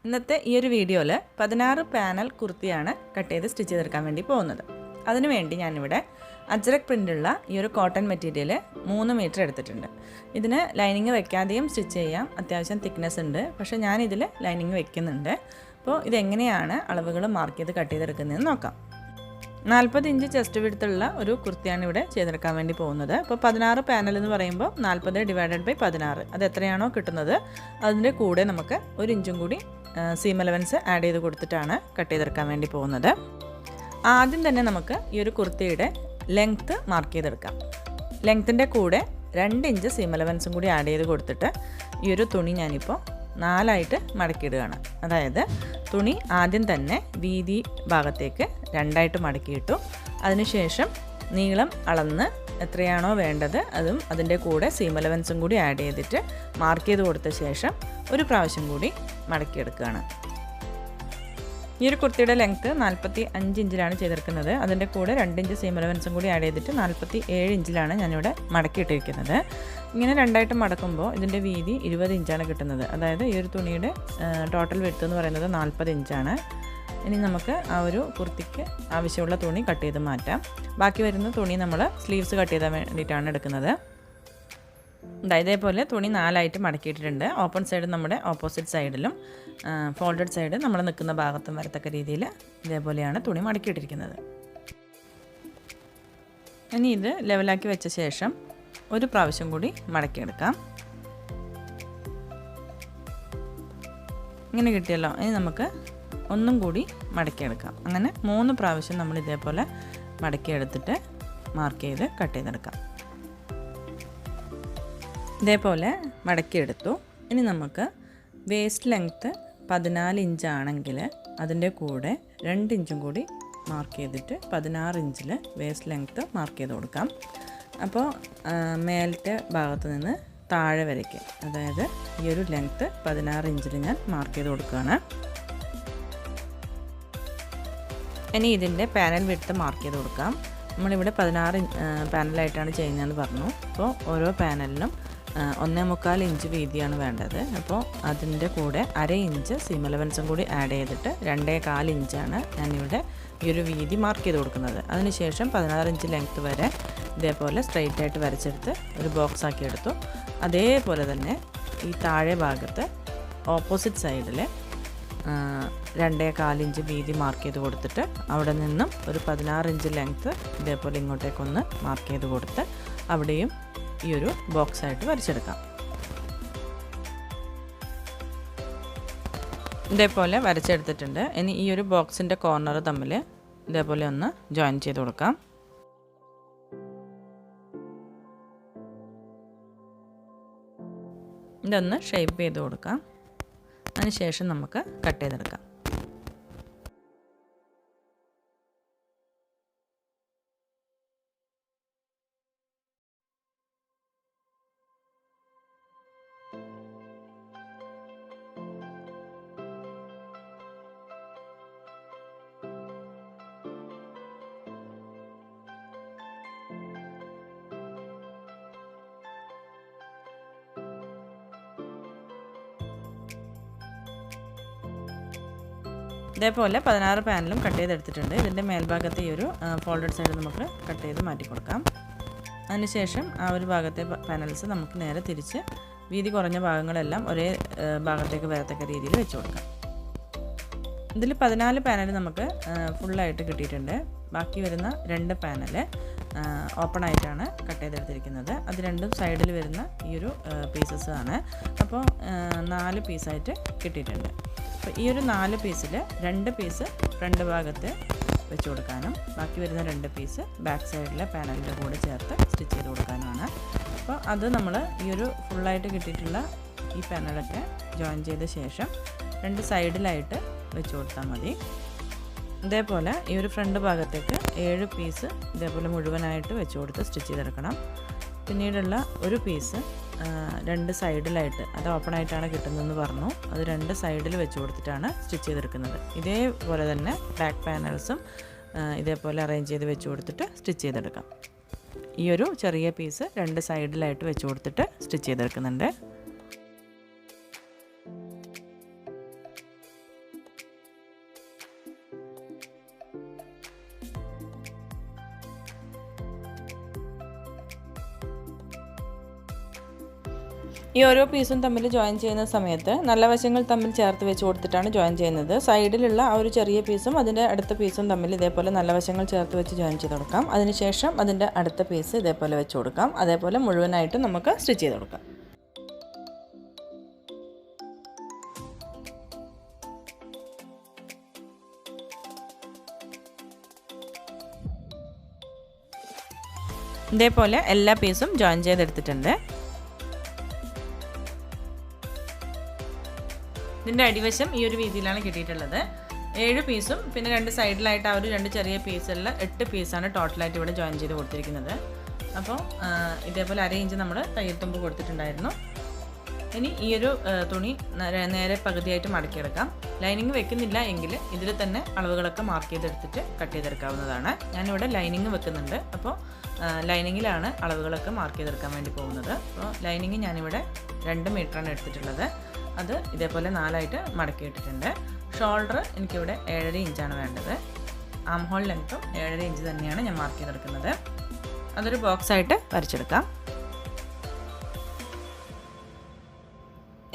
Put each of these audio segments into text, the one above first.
ഇന്നത്തെ ഈ ഒരു വീഡിയോയിൽ 16 പാനൽ കുർത്തിയാണ് കട്ട് ചെയ്ത് സ്റ്റിച്ച് ചെയ്തെടുക്കാൻ വേണ്ടി പോകുന്നത്. അതിനുവേണ്ടി ഞാനിവിടെ അജറക് പ്രിൻ്റുള്ള ഈ ഒരു കോട്ടൺ മെറ്റീരിയൽ 3 മീറ്റർ എടുത്തിട്ടുണ്ട്. ഇതിന് ലൈനിങ് വെക്കാതെയും സ്റ്റിച്ച് ചെയ്യാം, അത്യാവശ്യം തിക്നെസ് ഉണ്ട്. പക്ഷേ ഞാനിതിൽ ലൈനിങ് വെക്കുന്നുണ്ട്. അപ്പോൾ ഇതെങ്ങനെയാണ് അളവുകൾ മാർക്ക് ചെയ്ത് കട്ട് ചെയ്തെടുക്കുന്നതെന്ന് നോക്കാം. 40 ഇഞ്ച് ചെസ്റ്റ് വിഡ്ത്തുള്ള ഒരു കുർത്തിയാണ് ഇവിടെ ചെയ്തെടുക്കാൻ വേണ്ടി പോകുന്നത്. അപ്പോൾ 16 പാനൽ എന്ന് പറയുമ്പോൾ 40 ഡിവൈഡഡ് ബൈ 16, അത് എത്രയാണോ കിട്ടുന്നത് അതിൻ്റെ കൂടെ നമുക്ക് 1 ഇഞ്ചും കൂടി സീം അലവൻസ് ആഡ് ചെയ്ത് കൊടുത്തിട്ടാണ് കട്ട് ചെയ്തെടുക്കാൻ വേണ്ടി പോകുന്നത്. ആദ്യം തന്നെ നമുക്ക് ഈ ഒരു കുർത്തിയുടെ ലെങ്ത്ത് മാർക്ക് ചെയ്തെടുക്കാം. ലെങ്ത്തിൻ്റെ കൂടെ 2 ഇഞ്ച് സീം അലവൻസും കൂടി ആഡ് ചെയ്ത് കൊടുത്തിട്ട് ഈ ഒരു തുണി ഞാനിപ്പോൾ 4ആയിട്ട് മടക്കിയിടുകയാണ്. അതായത് തുണി ആദ്യം തന്നെ വീതി ഭാഗത്തേക്ക് 2ആയിട്ട് മടക്കിയിട്ടു. അതിനുശേഷം നീളം അളന്ന് എത്രയാണോ വേണ്ടത് അതും അതിൻ്റെ കൂടെ സീം അലവൻസും കൂടി ആഡ് ചെയ്തിട്ട് മാർക്ക് ചെയ്ത് കൊടുത്ത ശേഷം ഒരു പ്രാവശ്യം കൂടി മടക്കിയെടുക്കുകയാണ്. ഈ ഒരു കുർത്തിയുടെ ലെങ്ത്ത് 45 ഇഞ്ചിലാണ് ചെയ്തെടുക്കുന്നത്. അതിൻ്റെ കൂടെ 2 ഇഞ്ച് സീം അലവൻസും കൂടി ആഡ് ചെയ്തിട്ട് 47 ഇഞ്ചിലാണ് ഞാനിവിടെ മടക്കിയിട്ടിരിക്കുന്നത്. ഇങ്ങനെ 2ആയിട്ട് മടക്കുമ്പോൾ ഇതിൻ്റെ വീതി 20 ഇഞ്ചാണ് കിട്ടുന്നത്. അതായത് ഈ ഒരു തുണിയുടെ ടോട്ടൽ വിഡ്ത്ത് എന്ന് പറയുന്നത് 40 ഇഞ്ചാണ്. ഇനി നമുക്ക് ആ ഒരു കുർത്തിക്ക് ആവശ്യമുള്ള തുണി കട്ട് ചെയ്ത് മാറ്റാം. ബാക്കി വരുന്ന തുണി നമ്മൾ സ്ലീവ്സ് കട്ട് ചെയ്താൻ വേണ്ടിയിട്ടാണ് എടുക്കുന്നത്. ഇതേപോലെ തുണി 4ആയിട്ട് മടക്കിയിട്ടുണ്ട്. ഓപ്പൺ സൈഡ് നമ്മുടെ ഓപ്പോസിറ്റ് സൈഡിലും ഫോൾഡഡ് സൈഡ് നമ്മൾ നിൽക്കുന്ന ഭാഗത്തും വരത്തക്ക രീതിയിൽ ഇതേപോലെയാണ് തുണി മടക്കിയിട്ടിരിക്കുന്നത്. ഇനി ഇത് ലെവലാക്കി വെച്ച ശേഷം ഒരു പ്രാവശ്യം കൂടി മടക്കിയെടുക്കാം. ഇങ്ങനെ കിട്ടിയല്ലോ. ഇനി നമുക്ക് ഒന്നും കൂടി മടക്കിയെടുക്കാം. അങ്ങനെ 3 പ്രാവശ്യം നമ്മൾ ഇതേപോലെ മടക്കിയെടുത്തിട്ട് മാർക്ക് ചെയ്ത് കട്ട് ചെയ്തെടുക്കാം. ഇതേപോലെ മടക്കിയെടുത്തു. ഇനി നമുക്ക് വേസ്റ്റ് ലെങ്ത്ത് 14 ഇഞ്ചാണെങ്കിൽ അതിൻ്റെ കൂടെ 2 ഇഞ്ചും കൂടി മാർക്ക് ചെയ്തിട്ട് 16 ഇഞ്ചിൽ വേസ്റ്റ് ലെങ്ത്ത് മാർക്ക് ചെയ്ത് കൊടുക്കാം. അപ്പോൾ മേലത്തെ ഭാഗത്ത് നിന്ന് താഴെ വരയ്ക്ക്, അതായത് ഈ ഒരു ലെങ്ത്ത് 16 ഇഞ്ചിൽ ഞാൻ മാർക്ക് ചെയ്ത് കൊടുക്കുകയാണ്. ഇനി ഇതിൻ്റെ പാനൽ വിഡ്ത്ത് മാർക്ക് ചെയ്ത് കൊടുക്കാം. നമ്മളിവിടെ 16 പാനലായിട്ടാണ് ചെയ്യുന്നതെന്ന് പറഞ്ഞു. അപ്പോൾ ഓരോ പാനലിനും 1.25 ഇഞ്ച് വീതിയാണ് വേണ്ടത്. അപ്പോൾ അതിൻ്റെ കൂടെ 1/2 ഇഞ്ച് സീം അലവൻസും കൂടി ആഡ് ചെയ്തിട്ട് 2.25 ഇഞ്ചാണ് ഞാനിവിടെ ഈ ഒരു വീതി മാർക്ക് ചെയ്ത് കൊടുക്കുന്നത്. അതിനുശേഷം 16 ഇഞ്ച് ലെങ്ത്ത് വരെ ഇതേപോലെ സ്ട്രെയിറ്റ് ആയിട്ട് വരച്ചെടുത്ത് ഒരു ബോക്സ് ആക്കി എടുത്തു. അതേപോലെ തന്നെ ഈ താഴെ ഭാഗത്ത് ഓപ്പോസിറ്റ് സൈഡിൽ 2.25 ഇഞ്ച് വീതി മാർക്ക് ചെയ്ത് കൊടുത്തിട്ട് അവിടെ നിന്നും ഒരു 16 ഇഞ്ച് ലെങ്ത്ത് ഇതേപോലെ ഇങ്ങോട്ടേക്കൊന്ന് മാർക്ക് ചെയ്ത് കൊടുത്ത് അവിടെയും ഈ ഒരു ബോക്സ് ആയിട്ട് വരച്ചെടുക്കാം. ഇതേപോലെ വരച്ചെടുത്തിട്ടുണ്ട്. ഇനി ഈ ഒരു ബോക്സിൻ്റെ കോർണർ തമ്മിൽ ഇതേപോലെ ഒന്ന് ജോയിൻ ചെയ്ത് കൊടുക്കാം. ഇതൊന്ന് ഷേപ്പ് ചെയ്ത് കൊടുക്കാം. അതിനുശേഷം നമുക്ക് കട്ട് ചെയ്തെടുക്കാം. ഇതേപോലെ 16 പാനലും കട്ട് ചെയ്തെടുത്തിട്ടുണ്ട്. ഇതിൻ്റെ മേൽഭാഗത്തെ ഈ ഒരു ഫോൾഡഡ് സൈഡ് നമുക്ക് കട്ട് ചെയ്ത് മാറ്റി കൊടുക്കാം. അതിനുശേഷം ആ ഒരു ഭാഗത്തെ പാനൽസ് നമുക്ക് നേരെ തിരിച്ച് വീതി കുറഞ്ഞ ഭാഗങ്ങളെല്ലാം ഒരേ ഭാഗത്തേക്ക് വരത്തക്ക രീതിയിൽ വെച്ച് കൊടുക്കാം. ഇതിൽ 14 പാനൽ നമുക്ക് ഫുള്ളായിട്ട് കിട്ടിയിട്ടുണ്ട്. ബാക്കി വരുന്ന 2 പാനൽ ഓപ്പൺ ആയിട്ടാണ് കട്ട് ചെയ്തെടുത്തിരിക്കുന്നത്. അത് രണ്ടും സൈഡിൽ വരുന്ന ഈ ഒരു പീസസ് ആണ്. അപ്പോൾ 4 പീസായിട്ട് കിട്ടിയിട്ടുണ്ട്. അപ്പോൾ ഈ ഒരു 4 പീസിൽ 2 പീസ് ഫ്രണ്ട് ഭാഗത്ത് വെച്ച് കൊടുക്കാനും ബാക്കി വരുന്ന 2 പീസ് ബാക്ക് സൈഡിലെ പാനലിൻ്റെ കൂടെ ചേർത്ത് സ്റ്റിച്ച് ചെയ്ത് കൊടുക്കാനുമാണ്. അപ്പോൾ അത് നമ്മൾ ഈ ഒരു ഫുള്ളായിട്ട് കിട്ടിയിട്ടുള്ള ഈ പാനലൊക്കെ ജോയിൻ ചെയ്ത ശേഷം 2 സൈഡിലായിട്ട് വെച്ച് കൊടുത്താൽ മതി. ഇതേപോലെ ഈ ഒരു ഫ്രണ്ട് ഭാഗത്തേക്ക് 7 പീസ് ഇതേപോലെ മുഴുവനായിട്ട് വെച്ച് കൊടുത്ത് സ്റ്റിച്ച് ചെയ്തെടുക്കണം. പിന്നീടുള്ള ഒരു പീസ് 2 സൈഡിലായിട്ട്, അത് ഓപ്പൺ ആയിട്ടാണ് കിട്ടുന്നതെന്ന് പറഞ്ഞു, അത് 2 സൈഡിൽ വെച്ച് കൊടുത്തിട്ടാണ് സ്റ്റിച്ച് ചെയ്തെടുക്കുന്നത്. ഇതേപോലെ തന്നെ ബാക്ക് പാനൽസും ഇതേപോലെ അറേഞ്ച് ചെയ്ത് വെച്ച് കൊടുത്തിട്ട് സ്റ്റിച്ച് ചെയ്തെടുക്കാം. ഈ ഒരു ചെറിയ പീസ് 2 സൈഡിലായിട്ട് വെച്ച് കൊടുത്തിട്ട് സ്റ്റിച്ച് ചെയ്തെടുക്കുന്നുണ്ട്. ഈ ഓരോ പീസും തമ്മിൽ ജോയിൻ ചെയ്യുന്ന സമയത്ത് നല്ല വശങ്ങൾ തമ്മിൽ ചേർത്ത് വെച്ച് കൊടുത്തിട്ടാണ് ജോയിൻ ചെയ്യുന്നത്. സൈഡിലുള്ള ആ ഒരു ചെറിയ പീസും അതിൻ്റെ അടുത്ത പീസും തമ്മിൽ ഇതേപോലെ നല്ല വശങ്ങൾ ചേർത്ത് വെച്ച് ജോയിൻ ചെയ്ത് കൊടുക്കാം. അതിനുശേഷം അതിൻ്റെ അടുത്ത പീസ് ഇതേപോലെ വെച്ച് കൊടുക്കാം. അതേപോലെ മുഴുവനായിട്ട് നമുക്ക് സ്റ്റിച്ച് ചെയ്ത് കൊടുക്കാം. ഇതേപോലെ എല്ലാ പീസും ജോയിൻ ചെയ്തെടുത്തിട്ടുണ്ട്. ഇതിൻ്റെ അടിവശം ഈ ഒരു രീതിയിലാണ് കിട്ടിയിട്ടുള്ളത്. 7 പീസും പിന്നെ 2 സൈഡിലായിട്ട് ആ ഒരു 2 ചെറിയ പീസുള്ള 8 പീസാണ് ടോട്ടലായിട്ട് ഇവിടെ ജോയിൻ ചെയ്ത് കൊടുത്തിരിക്കുന്നത്. അപ്പോൾ ഇതേപോലെ 1/2 ഇഞ്ച് നമ്മൾ തയ്യൽ തുമ്പ് കൊടുത്തിട്ടുണ്ടായിരുന്നു. ഇനി ഈ ഒരു തുണി നേരെ പകുതിയായിട്ട് മടക്കിയെടുക്കാം. ലൈനിങ് വെക്കുന്നില്ല എങ്കിൽ ഇതിൽ തന്നെ അളവുകളൊക്കെ മാർക്ക് ചെയ്തെടുത്തിട്ട് കട്ട് ചെയ്തെടുക്കാവുന്നതാണ്. ഞാനിവിടെ ലൈനിങ് വെക്കുന്നുണ്ട്. അപ്പോൾ ലൈനിങ്ങിലാണ് അളവുകളൊക്കെ മാർക്ക് ചെയ്തെടുക്കാൻ വേണ്ടി പോകുന്നത്. അപ്പോൾ ലൈനിങ് ഞാനിവിടെ 2 മീറ്ററാണ് എടുത്തിട്ടുള്ളത്. അത് ഇതേപോലെ 4ആയിട്ട് മടക്കിയിട്ടിട്ടുണ്ട്. ഷോൾഡർ എനിക്കിവിടെ 7.5 ഇഞ്ചാണ് വേണ്ടത്. ആം ഹോൾ ലെങ്ത്തും 7.5 ഇഞ്ച് തന്നെയാണ് ഞാൻ മാർക്ക് ചെയ്തെടുക്കുന്നത്. അതൊരു ബോക്സായിട്ട് വരച്ചെടുക്കാം.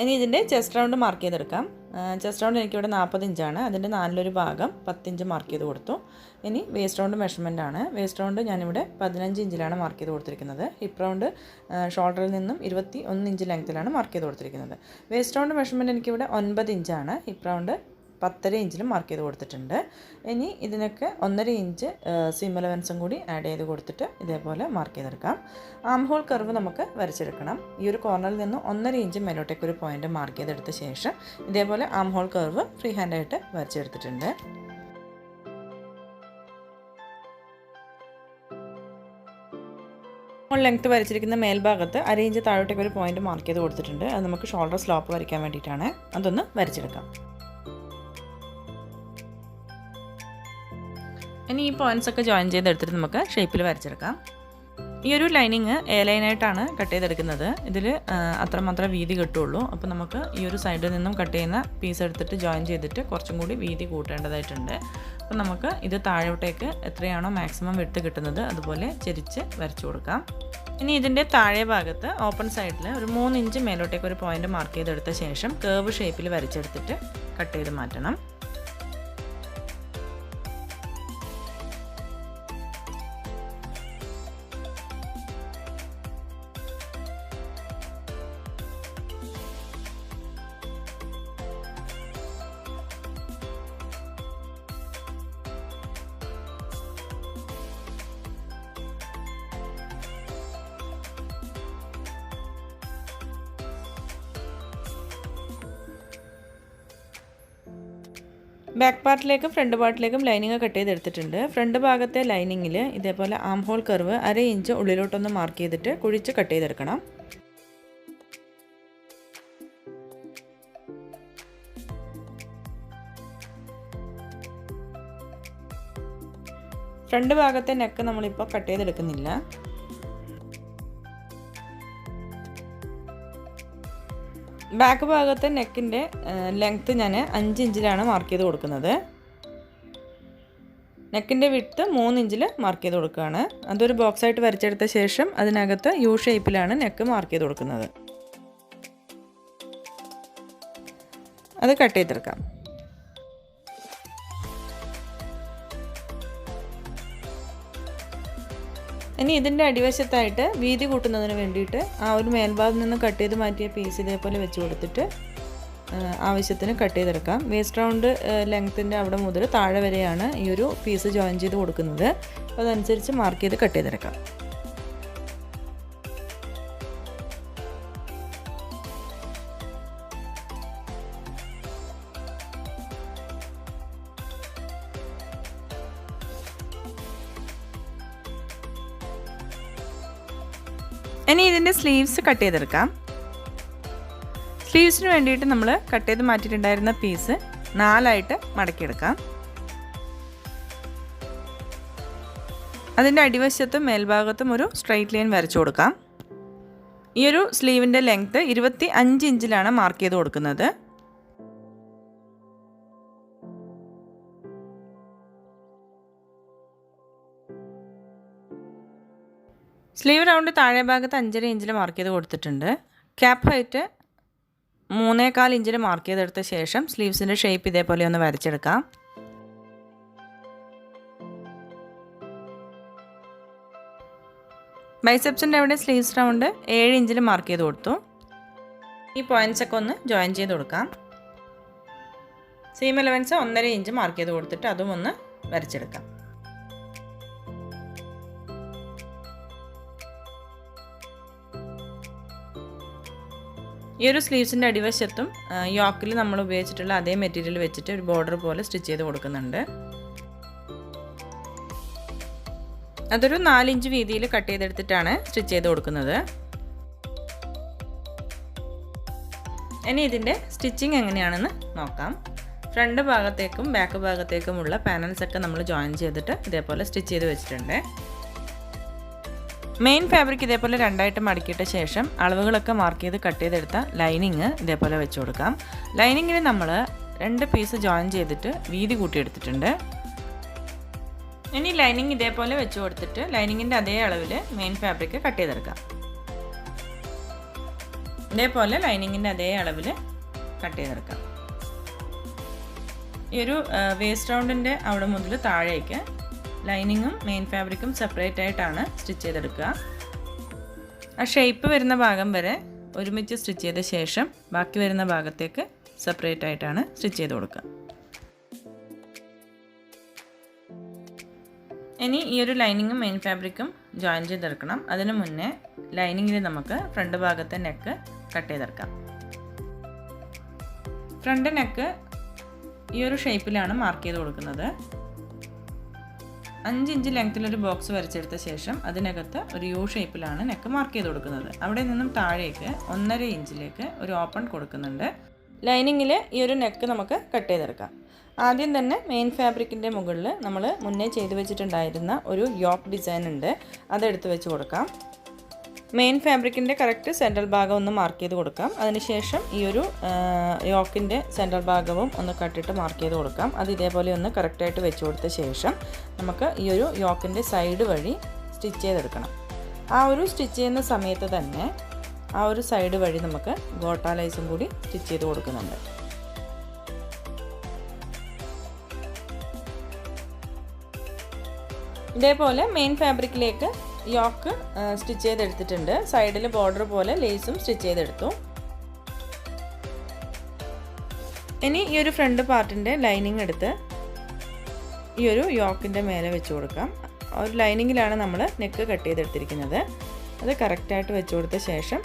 ഇനി ഇതിൻ്റെ ചെസ്റ്റ് റൗണ്ട് മാർക്ക് ചെയ്തെടുക്കാം. ചെസ്റ്റ് റൗണ്ട് എനിക്കിവിടെ 40 ഇഞ്ചാണ്. അതിൻ്റെ 4/1 ഭാഗം 10 ഇഞ്ച് മാർക്ക് ചെയ്ത് കൊടുത്തു. ഇനി വേസ്റ്റ് റൗണ്ട് മെഷർമെൻ്റ് ആണ്. വേസ്റ്റ് റൗണ്ട് ഞാനിവിടെ 15 ഇഞ്ചിലാണ് മാർക്ക് ചെയ്ത് കൊടുത്തിരിക്കുന്നത്. ഹിപ്പ് റൗണ്ട് ഷോൾഡറിൽ നിന്നും 21 ഇഞ്ച് ലെങ്ത്തിലാണ് മാർക്ക് ചെയ്ത് കൊടുത്തിരിക്കുന്നത്. വേസ്റ്റ് റൗണ്ട് മെഷർമെൻറ്റ് എനിക്കിവിടെ 9 ഇഞ്ചാണ്. ഹിപ്പ് റൗണ്ട് 10.5 ഇഞ്ചിലും മാർക്ക് ചെയ്ത് കൊടുത്തിട്ടുണ്ട്. ഇനി ഇതിനൊക്കെ 1.5 ഇഞ്ച് സീം അലവൻസും കൂടി ആഡ് ചെയ്ത് കൊടുത്തിട്ട് ഇതേപോലെ മാർക്ക് ചെയ്തെടുക്കാം. ആം ഹോൾ കർവ് നമുക്ക് വരച്ചെടുക്കണം. ഈ ഒരു കോർണറിൽ നിന്ന് 1.5 ഇഞ്ച് മേലോട്ടേക്ക് ഒരു പോയിൻ്റ് മാർക്ക് ചെയ്തെടുത്ത ശേഷം ഇതേപോലെ ആം ഹോൾ കർവ് ഫ്രീ ഹാൻഡായിട്ട് വരച്ചെടുത്തിട്ടുണ്ട്. ലെങ്ത്ത് വരച്ചിരിക്കുന്ന മേൽഭാഗത്ത് 1/2 ഇഞ്ച് താഴോട്ടേക്ക് ഒരു പോയിൻ്റ് മാർക്ക് ചെയ്ത് കൊടുത്തിട്ടുണ്ട്. അത് നമുക്ക് ഷോൾഡർ സ്ലോപ്പ് വരയ്ക്കാൻ വേണ്ടിയിട്ടാണ്. അതൊന്ന് വരച്ചെടുക്കാം. ഇനി ഈ പോയിൻറ്റ്സ് ഒക്കെ ജോയിൻ ചെയ്തെടുത്തിട്ട് നമുക്ക് ഷേപ്പിൽ വരച്ചെടുക്കാം. ഈ ഒരു ലൈനിങ് എ ലൈനായിട്ടാണ് കട്ട് ചെയ്തെടുക്കുന്നത്. ഇതിൽ അത്രമാത്രം വീതി കിട്ടുള്ളൂ. അപ്പോൾ നമുക്ക് ഈ ഒരു സൈഡിൽ നിന്നും കട്ട് ചെയ്യുന്ന പീസ് എടുത്തിട്ട് ജോയിൻ ചെയ്തിട്ട് കുറച്ചും കൂടി വീതി കൂട്ടേണ്ടതായിട്ടുണ്ട്. അപ്പോൾ നമുക്ക് ഇത് താഴോട്ടേക്ക് എത്രയാണോ മാക്സിമം വിട്ട് കിട്ടുന്നത് അതുപോലെ ചെരിച്ച് വരച്ചു കൊടുക്കാം. ഇനി ഇതിൻ്റെ താഴെ ഭാഗത്ത് ഓപ്പൺ സൈഡിൽ ഒരു 3 ഇഞ്ച് മേലോട്ടേക്ക് ഒരു പോയിൻ്റ് മാർക്ക് ചെയ്തെടുത്ത ശേഷം കേർവ് ഷേപ്പിൽ വരച്ചെടുത്തിട്ട് കട്ട് ചെയ്ത് മാറ്റണം. ബാക്ക് പാർട്ടിലേക്കും ഫ്രണ്ട് പാർട്ടിലേക്കും ലൈനിങ് കട്ട് ചെയ്തെടുത്തിട്ടുണ്ട്. ഫ്രണ്ട് ഭാഗത്തെ ലൈനിങ്ങിൽ ഇതേപോലെ ആം ഹോൾ കർവ് 1/2 ഇഞ്ച് ഉള്ളിലോട്ടൊന്ന് മാർക്ക് ചെയ്തിട്ട് കുഴിച്ച് കട്ട് ചെയ്തെടുക്കണം. ഫ്രണ്ട് ഭാഗത്തെ നെക്ക് നമ്മളിപ്പോൾ കട്ട് ചെയ്തെടുക്കുന്നില്ല. ബാക്ക് ഭാഗത്തെ നെക്കിൻ്റെ ലെങ്ത്ത് ഞാൻ 5 ഇഞ്ചിലാണ് മാർക്ക് ചെയ്ത് കൊടുക്കുന്നത്. നെക്കിൻ്റെ വിഡ്ത്ത് 3 ഇഞ്ചിൽ മാർക്ക് ചെയ്ത് കൊടുക്കുകയാണ്. അതൊരു ബോക്സായിട്ട് വരച്ചെടുത്ത ശേഷം അതിനകത്ത് യു ഷേപ്പിലാണ് നെക്ക് മാർക്ക് ചെയ്ത് കൊടുക്കുന്നത്. അത് കട്ട് ചെയ്തെടുക്കാം. ഇനി ഇതിൻ്റെ അടിവശത്തായിട്ട് വീതി കൂട്ടുന്നതിന് വേണ്ടിയിട്ട് ആ ഒരു മേൽഭാഗത്ത് നിന്ന് കട്ട് ചെയ്ത് മാറ്റിയ പീസ് ഇതേപോലെ വെച്ച് കൊടുത്തിട്ട് ആവശ്യത്തിന് കട്ട് ചെയ്തെടുക്കാം. വേസ്റ്റ് റൗണ്ട് ലെങ്ത്തിൻ്റെ അവിടെ മുതൽ താഴെ വരെയാണ് ഈ ഒരു പീസ് ജോയിൻ ചെയ്ത് കൊടുക്കുന്നത്. അപ്പോൾ അതനുസരിച്ച് മാർക്ക് ചെയ്ത് കട്ട് ചെയ്തെടുക്കാം. ഇനി ഇതിൻ്റെ സ്ലീവ്സ് കട്ട് ചെയ്തെടുക്കാം. സ്ലീവ്സിന് വേണ്ടിയിട്ട് നമ്മൾ കട്ട് ചെയ്ത് മാറ്റിയിട്ടുണ്ടായിരുന്ന പീസ് 4ആയിട്ട് മടക്കിയെടുക്കാം. അതിൻ്റെ അടിവശത്തും മേൽഭാഗത്തും ഒരു സ്ട്രെയിറ്റ് ലൈൻ വരച്ചു കൊടുക്കാം. ഈ ഒരു സ്ലീവിൻ്റെ ലെങ്ത്ത് 25 ഇഞ്ചിലാണ് മാർക്ക് ചെയ്ത് കൊടുക്കുന്നത്. സ്ലീവ് റൗണ്ട് താഴെ ഭാഗത്ത് 5.5 ഇഞ്ചിൽ മാർക്ക് ചെയ്ത് കൊടുത്തിട്ടുണ്ട്. ക്യാപ്പ് ഹൈറ്റ് 3.25 ഇഞ്ചിൽ മാർക്ക് ചെയ്തെടുത്ത ശേഷം സ്ലീവ്സിൻ്റെ ഷേപ്പ് ഇതേപോലെ ഒന്ന് വരച്ചെടുക്കാം. ബൈസെപ്സിൻ്റെ അവിടെ സ്ലീവ്സ് റൗണ്ട് 7 ഇഞ്ചിൽ മാർക്ക് ചെയ്ത് കൊടുത്തു. ഈ പോയിൻറ്റ്സ് ഒക്കെ ഒന്ന് ജോയിൻ ചെയ്ത് കൊടുക്കാം. സീം അലവൻസ് 1.5 ഇഞ്ച് മാർക്ക് ചെയ്ത് കൊടുത്തിട്ട് അതും ഒന്ന് വരച്ചെടുക്കാം. ഈ ഒരു സ്ലീവ്സിൻ്റെ അടിവശത്തും യോക്കിൽ നമ്മൾ ഉപയോഗിച്ചിട്ടുള്ള അതേ മെറ്റീരിയൽ വെച്ചിട്ട് ഒരു ബോർഡർ പോലെ സ്റ്റിച്ച് ചെയ്ത് കൊടുക്കുന്നുണ്ട്. അതൊരു 4 ഇഞ്ച് വീതിയിൽ കട്ട് ചെയ്തെടുത്തിട്ടാണ് സ്റ്റിച്ച് ചെയ്ത് കൊടുക്കുന്നത്. ഇനി ഇതിൻ്റെ സ്റ്റിച്ചിങ് എങ്ങനെയാണെന്ന് നോക്കാം. ഫ്രണ്ട് ഭാഗത്തേക്കും ബാക്ക് ഭാഗത്തേക്കുമുള്ള പാനൽസ് ഒക്കെ നമ്മൾ ജോയിൻ ചെയ്തിട്ട് ഇതേപോലെ സ്റ്റിച്ച് ചെയ്ത് വെച്ചിട്ടുണ്ട്. മെയിൻ ഫാബ്രിക് ഇതേപോലെ രണ്ടായിട്ട് മടക്കിയിട്ട ശേഷം അളവുകളൊക്കെ മാർക്ക് ചെയ്ത് കട്ട് ചെയ്തെടുത്ത ലൈനിങ് ഇതേപോലെ വെച്ച് കൊടുക്കാം. ലൈനിങ്ങിൽ നമ്മൾ 2 പീസ് ജോയിൻ ചെയ്തിട്ട് വീതി കൂട്ടിയെടുത്തിട്ടുണ്ട്. ഇനി ലൈനിങ് ഇതേപോലെ വെച്ച് കൊടുത്തിട്ട് ലൈനിങ്ങിൻ്റെ അതേ അളവിൽ മെയിൻ ഫാബ്രിക് കട്ട് ചെയ്തെടുക്കാം. ഇതേപോലെ ലൈനിങ്ങിൻ്റെ അതേ അളവിൽ കട്ട് ചെയ്തെടുക്കാം. ഈ ഒരു വേസ്റ്റ് റൗണ്ടിൻ്റെ അവിടെ മുതൽ താഴേക്ക് ലൈനിങ്ങും മെയിൻ ഫാബ്രിക്കും സെപ്പറേറ്റ് ആയിട്ടാണ് സ്റ്റിച്ച് ചെയ്തെടുക്കുക. ആ ഷേപ്പ് വരുന്ന ഭാഗം വരെ ഒരുമിച്ച് സ്റ്റിച്ച് ചെയ്ത ശേഷം ബാക്കി വരുന്ന ഭാഗത്തേക്ക് സെപ്പറേറ്റ് ആയിട്ടാണ് സ്റ്റിച്ച് ചെയ്ത് കൊടുക്കുക. ഇനി ഈ ഒരു ലൈനിങ്ങും മെയിൻ ഫാബ്രിക്കും ജോയിൻ ചെയ്തെടുക്കണം. അതിന് മുന്നേ ലൈനിങ്ങിൽ നമുക്ക് ഫ്രണ്ട് ഭാഗത്തെ നെക്ക് കട്ട് ചെയ്തെടുക്കാം. ഫ്രണ്ട് നെക്ക് ഈ ഒരു ഷേപ്പിലാണ് മാർക്ക് ചെയ്ത് കൊടുക്കുന്നത്. 5 ഇഞ്ച് ലെങ്ത്തിലൊരു ബോക്സ് വരച്ചെടുത്ത ശേഷം അതിനകത്ത് ഒരു യു ഷേപ്പിലാണ് നെക്ക് മാർക്ക് ചെയ്ത് കൊടുക്കുന്നത്. അവിടെ നിന്നും താഴേക്ക് 1.5 ഇഞ്ചിലേക്ക് ഒരു ഓപ്പൺ കൊടുക്കുന്നുണ്ട്. ലൈനിങ്ങിൽ ഈ ഒരു നെക്ക് നമുക്ക് കട്ട് ചെയ്തെടുക്കാം. ആദ്യം തന്നെ മെയിൻ ഫാബ്രിക്കിൻ്റെ മുകളിൽ നമ്മൾ മുന്നേ ചെയ്ത് വെച്ചിട്ടുണ്ടായിരുന്ന ഒരു യോക്ക് ഡിസൈൻ ഉണ്ട്, അതെടുത്ത് വെച്ച് കൊടുക്കാം. മെയിൻ ഫാബ്രിക്കിൻ്റെ കറക്റ്റ് സെൻട്രൽ ഭാഗം ഒന്ന് മാർക്ക് ചെയ്ത് കൊടുക്കാം. അതിനുശേഷം ഈ ഒരു യോക്കിൻ്റെ സെൻട്രൽ ഭാഗവും ഒന്ന് കട്ടിട്ട് മാർക്ക് ചെയ്ത് കൊടുക്കാം. അത് ഇതേപോലെ ഒന്ന് കറക്റ്റായിട്ട് വെച്ച് കൊടുത്ത ശേഷം നമുക്ക് ഈ ഒരു യോക്കിൻ്റെ സൈഡ് വഴി സ്റ്റിച്ച് ചെയ്തെടുക്കണം. ആ ഒരു സ്റ്റിച്ച് ചെയ്യുന്ന സമയത്ത് തന്നെ ആ ഒരു സൈഡ് വഴി നമുക്ക് ഗോട്ടാ ലൈസും കൂടി സ്റ്റിച്ച് ചെയ്ത് കൊടുക്കുന്നുണ്ട്. ഇതേപോലെ മെയിൻ ഫാബ്രിക്കിലേക്ക് യോക്ക് സ്റ്റിച്ച് ചെയ്തെടുത്തിട്ടുണ്ട്. സൈഡിൽ ബോർഡർ പോലെ ലേസും സ്റ്റിച്ച് ചെയ്തെടുത്തു. ഇനി ഈ ഒരു ഫ്രണ്ട് പാർട്ടിൻ്റെ ലൈനിങ് എടുത്ത് ഈ ഒരു യോക്കിൻ്റെ മേലെ വെച്ച് കൊടുക്കാം. ഒരു ലൈനിങ്ങിലാണ് നമ്മൾ നെക്ക് കട്ട് ചെയ്തെടുത്തിരിക്കുന്നത്. അത് കറക്റ്റായിട്ട് വെച്ച് കൊടുത്ത ശേഷം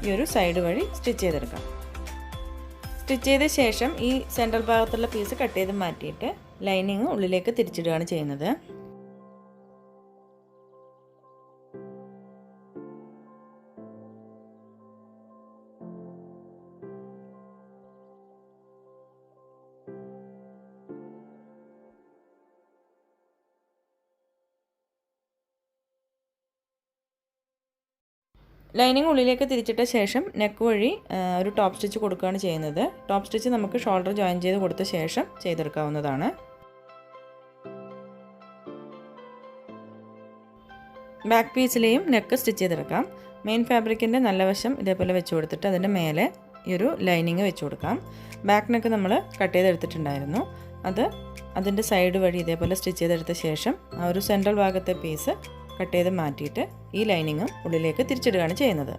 ഈ ഒരു സൈഡ് വഴി സ്റ്റിച്ച് ചെയ്തെടുക്കാം. സ്റ്റിച്ച് ചെയ്ത ശേഷം ഈ സെൻട്രൽ ഭാഗത്തുള്ള പീസ് കട്ട് ചെയ്ത് മാറ്റിയിട്ട് ലൈനിങ് ഉള്ളിലേക്ക് തിരിച്ചിടുകയാണ് ചെയ്യുന്നത്. ലൈനിങ് ഉള്ളിലേക്ക് തിരിച്ചിട്ട ശേഷം നെക്ക് വഴി ഒരു ടോപ്പ് സ്റ്റിച്ച് കൊടുക്കുകയാണ് ചെയ്യുന്നത്. ടോപ്പ് സ്റ്റിച്ച് നമുക്ക് ഷോൾഡർ ജോയിൻ ചെയ്ത് കൊടുത്ത ശേഷം ചെയ്തെടുക്കാവുന്നതാണ്. ബാക്ക് പീസിലെയും നെക്ക് സ്റ്റിച്ച് ചെയ്തെടുക്കാം. മെയിൻ ഫാബ്രിക്കിൻ്റെ നല്ല വശം ഇതേപോലെ വെച്ച് കൊടുത്തിട്ട് അതിൻ്റെ മേലെ ഈ ഒരു ലൈനിങ് വെച്ച് കൊടുക്കാം. ബാക്ക് നെക്ക് നമ്മൾ കട്ട് ചെയ്തെടുത്തിട്ടുണ്ടായിരുന്നു. അതിൻ്റെ സൈഡ് വഴി ഇതേപോലെ സ്റ്റിച്ച് ചെയ്തെടുത്ത ശേഷം ആ ഒരു സെൻട്രൽ ഭാഗത്തെ പീസ് കട്ട് ചെയ്ത് മാറ്റിയിട്ട് ഈ ലൈനിങ്ങും ഉള്ളിലേക്ക് തിരിച്ചിടുകയാണ് ചെയ്യുന്നത്.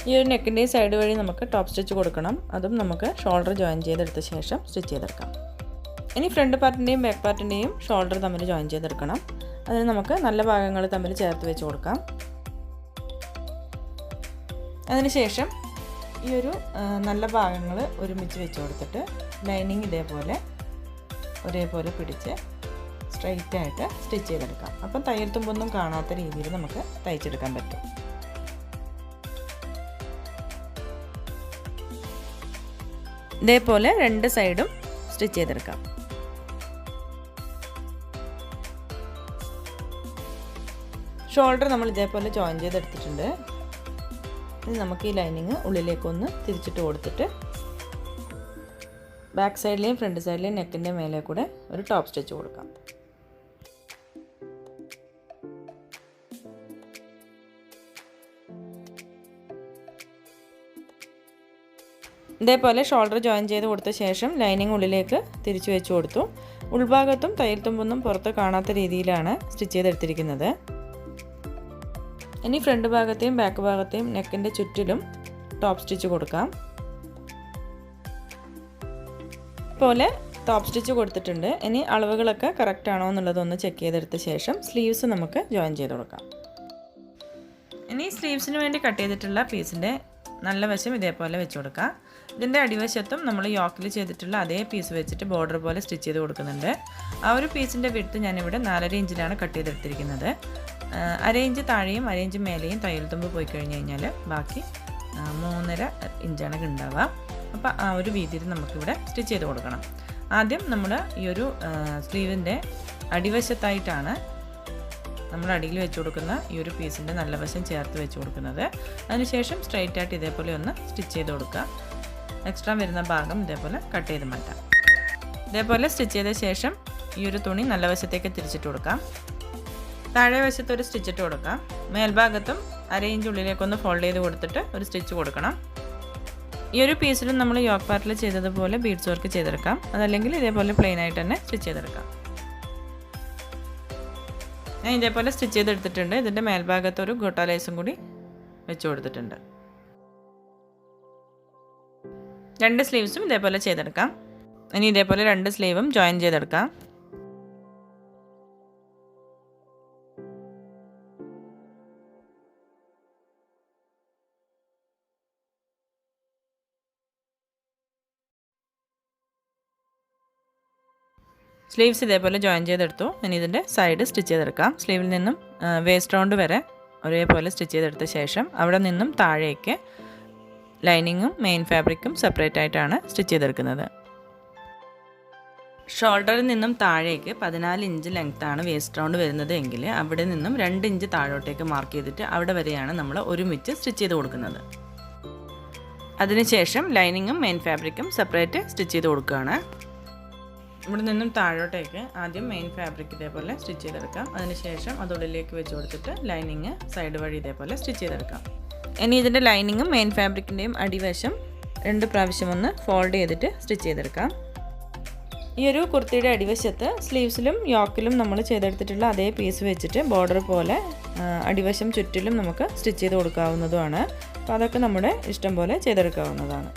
ഈ ഒരു നെക്കിൻ്റെ സൈഡ് വഴി നമുക്ക് ടോപ്പ് സ്റ്റിച്ച് കൊടുക്കണം. അതും നമുക്ക് ഷോൾഡർ ജോയിൻ ചെയ്തെടുത്ത ശേഷം സ്റ്റിച്ച് ചെയ്തെടുക്കാം. ഇനി ഫ്രണ്ട് പാർട്ടിൻ്റെയും ബാക്ക് പാർട്ടിൻ്റെയും ഷോൾഡർ തമ്മിൽ ജോയിൻ ചെയ്തെടുക്കണം. അതിന് നമുക്ക് നല്ല ഭാഗങ്ങൾ തമ്മിൽ ചേർത്ത് വെച്ച് കൊടുക്കാം. അതിനുശേഷം ഈ ഒരു നല്ല ഭാഗങ്ങൾ ഒരുമിച്ച് വെച്ച് കൊടുത്തിട്ട് ലൈനിങ് ഇതേപോലെ ഒരേപോലെ പിടിച്ച് സ്ട്രെയിറ്റ് ആയിട്ട് സ്റ്റിച്ച് ചെയ്തെടുക്കാം. അപ്പം തയ്യൽ തുമ്പൊന്നും കാണാത്ത രീതിയിൽ നമുക്ക് തയ്ച്ചെടുക്കാൻ പറ്റും. ഇതേപോലെ 2 സൈഡും സ്റ്റിച്ച് ചെയ്തെടുക്കാം. ഷോൾഡർ നമ്മൾ ഇതേപോലെ ജോയിൻ ചെയ്തെടുത്തിട്ടുണ്ട്. ഇനി നമുക്ക് ഈ ലൈനിങ് ഉള്ളിലേക്കൊന്ന് തിരിച്ചിട്ട് കൊടുത്തിട്ട് ബാക്ക് സൈഡിലെയും ഫ്രണ്ട് സൈഡിലെയും നെക്കിൻ്റെ മേലെ കൂടെ ഒരു ടോപ്പ് സ്റ്റിച്ച് കൊടുക്കാം. ഇതേപോലെ ഷോൾഡർ ജോയിൻ ചെയ്ത് കൊടുത്ത ശേഷം ലൈനിങ് ഉള്ളിലേക്ക് തിരിച്ചു വെച്ച് കൊടുത്തു. ഉൾഭാഗത്തും തയ്യൽ തുമ്പൊന്നും പുറത്ത് കാണാത്ത രീതിയിലാണ് സ്റ്റിച്ച് ചെയ്തെടുത്തിരിക്കുന്നത്. ഇനി ഫ്രണ്ട് ഭാഗത്തെയും ബാക്ക് ഭാഗത്തെയും നെക്കിൻ്റെ ചുറ്റിലും ടോപ്പ് സ്റ്റിച്ച് കൊടുക്കാം. പോലെ ടോപ്പ് സ്റ്റിച്ച് കൊടുത്തിട്ടുണ്ട്. ഇനി അളവുകളൊക്കെ കറക്റ്റ് ആണോ എന്നുള്ളതൊന്ന് ചെക്ക് ചെയ്തെടുത്ത ശേഷം സ്ലീവ്സ് നമുക്ക് ജോയിൻ ചെയ്ത് കൊടുക്കാം. ഇനി സ്ലീവ്സിന് വേണ്ടി കട്ട് ചെയ്തിട്ടുള്ള പീസിൻ്റെ നല്ല വശം ഇതേപോലെ വെച്ച് കൊടുക്കാം. ഇതിൻ്റെ അടിവശത്തും നമ്മൾ യോക്കിൽ ചെയ്തിട്ടുള്ള അതേ പീസ് വെച്ചിട്ട് ബോർഡർ പോലെ സ്റ്റിച്ച് ചെയ്ത് കൊടുക്കുന്നുണ്ട്. ആ ഒരു പീസിൻ്റെ വിഡ്ത്ത് ഞാനിവിടെ 4.5 ഇഞ്ചിലാണ് കട്ട് ചെയ്തെടുത്തിരിക്കുന്നത്. 1/2 ഇഞ്ച് താഴെയും 1/2 ഇഞ്ച് മേലെയും തയ്യൽ തുമ്പ് പോയി കഴിഞ്ഞ് കഴിഞ്ഞാൽ ബാക്കി 3.5 ഇഞ്ചാണ് ഉണ്ടാവുക. അപ്പോൾ ആ ഒരു രീതിയിൽ നമുക്കിവിടെ സ്റ്റിച്ച് ചെയ്ത് കൊടുക്കണം. ആദ്യം നമ്മൾ ഈ ഒരു സ്ലീവിൻ്റെ അടിവശത്തായിട്ടാണ് നമ്മൾ അടിയിൽ വെച്ച് കൊടുക്കുന്ന ഈ ഒരു പീസിൻ്റെ നല്ല വശം ചേർത്ത് വെച്ച് കൊടുക്കുന്നത്. അതിനുശേഷം സ്ട്രെയിറ്റ് ആയിട്ട് ഇതേപോലെ ഒന്ന് സ്റ്റിച്ച് ചെയ്ത് കൊടുക്കുക. എക്സ്ട്രാ വരുന്ന ഭാഗം ഇതേപോലെ കട്ട് ചെയ്ത് മാറ്റാം. ഇതേപോലെ സ്റ്റിച്ച് ചെയ്ത ശേഷം ഈ ഒരു തുണി നല്ല വശത്തേക്ക് തിരിച്ചിട്ട് കൊടുക്കാം. താഴെ വശത്ത് ഒരു സ്റ്റിച്ചിട്ട് കൊടുക്കാം. മേൽഭാഗത്തും 1/2 ഇഞ്ച് ഉള്ളിലേക്കൊന്ന് ഫോൾഡ് ചെയ്ത് കൊടുത്തിട്ട് ഒരു സ്റ്റിച്ച് കൊടുക്കണം. ഈ ഒരു പീസിലും നമ്മൾ യോക്ക് പാർട്ടിൽ ചെയ്തതുപോലെ ബീഡ്സ് വർക്ക് ചെയ്തെടുക്കാം. അതല്ലെങ്കിൽ ഇതേപോലെ പ്ലെയിൻ ആയിട്ട് തന്നെ സ്റ്റിച്ച് ചെയ്തെടുക്കാം. ഞാൻ ഇതേപോലെ സ്റ്റിച്ച് ചെയ്തെടുത്തിട്ടുണ്ട്. ഇതിൻ്റെ മേൽഭാഗത്ത് ഒരു ഗോട്ടാ ലേസും കൂടി വെച്ച് കൊടുത്തിട്ടുണ്ട്. 2 സ്ലീവ്സും ഇതേപോലെ ചെയ്തെടുക്കാം. ഇനി ഇതേപോലെ 2 സ്ലീവും ജോയിൻ ചെയ്തെടുക്കാം. സ്ലീവ്സ് ഇതേപോലെ ജോയിൻ ചെയ്തെടുത്തു. ഇനി ഇതിൻ്റെ സൈഡ് സ്റ്റിച്ച് ചെയ്തെടുക്കാം. സ്ലീവിൽ നിന്നും വേസ്റ്റ് റൗണ്ട് വരെ ഒരേപോലെ സ്റ്റിച്ച് ചെയ്തെടുത്ത ശേഷം അവിടെ നിന്നും താഴേക്ക് ലൈനിങ്ങും മെയിൻ ഫാബ്രിക്കും സെപ്പറേറ്റ് ആയിട്ടാണ് സ്റ്റിച്ച് ചെയ്തെടുക്കുന്നത്. ഷോൾഡറിൽ നിന്നും താഴേക്ക് 14 ഇഞ്ച് ലെങ്ത്താണ് വേസ്റ്റ് റൗണ്ട് വരുന്നത് എങ്കിൽ അവിടെ നിന്നും 2 ഇഞ്ച് താഴോട്ടേക്ക് മാർക്ക് ചെയ്തിട്ട് അവിടെ വരെയാണ് നമ്മൾ ഒരുമിച്ച് സ്റ്റിച്ച് ചെയ്ത് കൊടുക്കുന്നത്. അതിനുശേഷം ലൈനിങ്ങും മെയിൻ ഫാബ്രിക്കും സെപ്പറേറ്റ് സ്റ്റിച്ച് ചെയ്ത് കൊടുക്കുകയാണ്. ഇവിടെ നിന്നും താഴോട്ടേക്ക് ആദ്യം മെയിൻ ഫാബ്രിക് ഇതേപോലെ സ്റ്റിച്ച് ചെയ്തെടുക്കാം. അതിനുശേഷം അതുള്ളിലേക്ക് വെച്ച് കൊടുത്തിട്ട് ലൈനിങ് സൈഡ് വഴി ഇതേപോലെ സ്റ്റിച്ച് ചെയ്തെടുക്കാം. ഇനി ഇതിൻ്റെ ലൈനിങ്ങും മെയിൻ ഫാബ്രിക്കിൻ്റെയും അടിവശം 2 പ്രാവശ്യം ഒന്ന് ഫോൾഡ് ചെയ്തിട്ട് സ്റ്റിച്ച് ചെയ്തെടുക്കാം. ഈ ഒരു കുർത്തിയുടെ അടിവശത്ത് സ്ലീവ്സിലും യോക്കിലും നമ്മൾ ചെയ്തെടുത്തിട്ടുള്ള അതേ പീസ് വെച്ചിട്ട് ബോർഡർ പോലെ അടിവശം ചുറ്റിലും നമുക്ക് സ്റ്റിച്ച് ചെയ്ത് കൊടുക്കാവുന്നതുമാണ്. അപ്പോൾ അതൊക്കെ നമ്മുടെ ഇഷ്ടം പോലെ ചെയ്തെടുക്കാവുന്നതാണ്.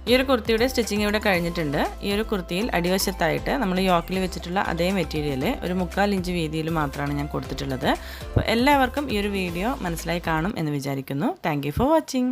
ഈ ഒരു കുർത്തിയുടെ സ്റ്റിച്ചിങ് ഇവിടെ കഴിഞ്ഞിട്ടുണ്ട്. ഈ ഒരു കുർത്തിയിൽ അടിവശത്തായിട്ട് നമ്മൾ യോക്കിൽ വെച്ചിട്ടുള്ള അതേ മെറ്റീരിയൽ ഒരു 3/4 ഇഞ്ച് വീതിയിൽ മാത്രമാണ് ഞാൻ കൊടുത്തിട്ടുള്ളത്. അപ്പോൾ എല്ലാവർക്കും ഈ ഒരു വീഡിയോ മനസ്സിലായി കാണും എന്ന് വിചാരിക്കുന്നു. Thank you for watching.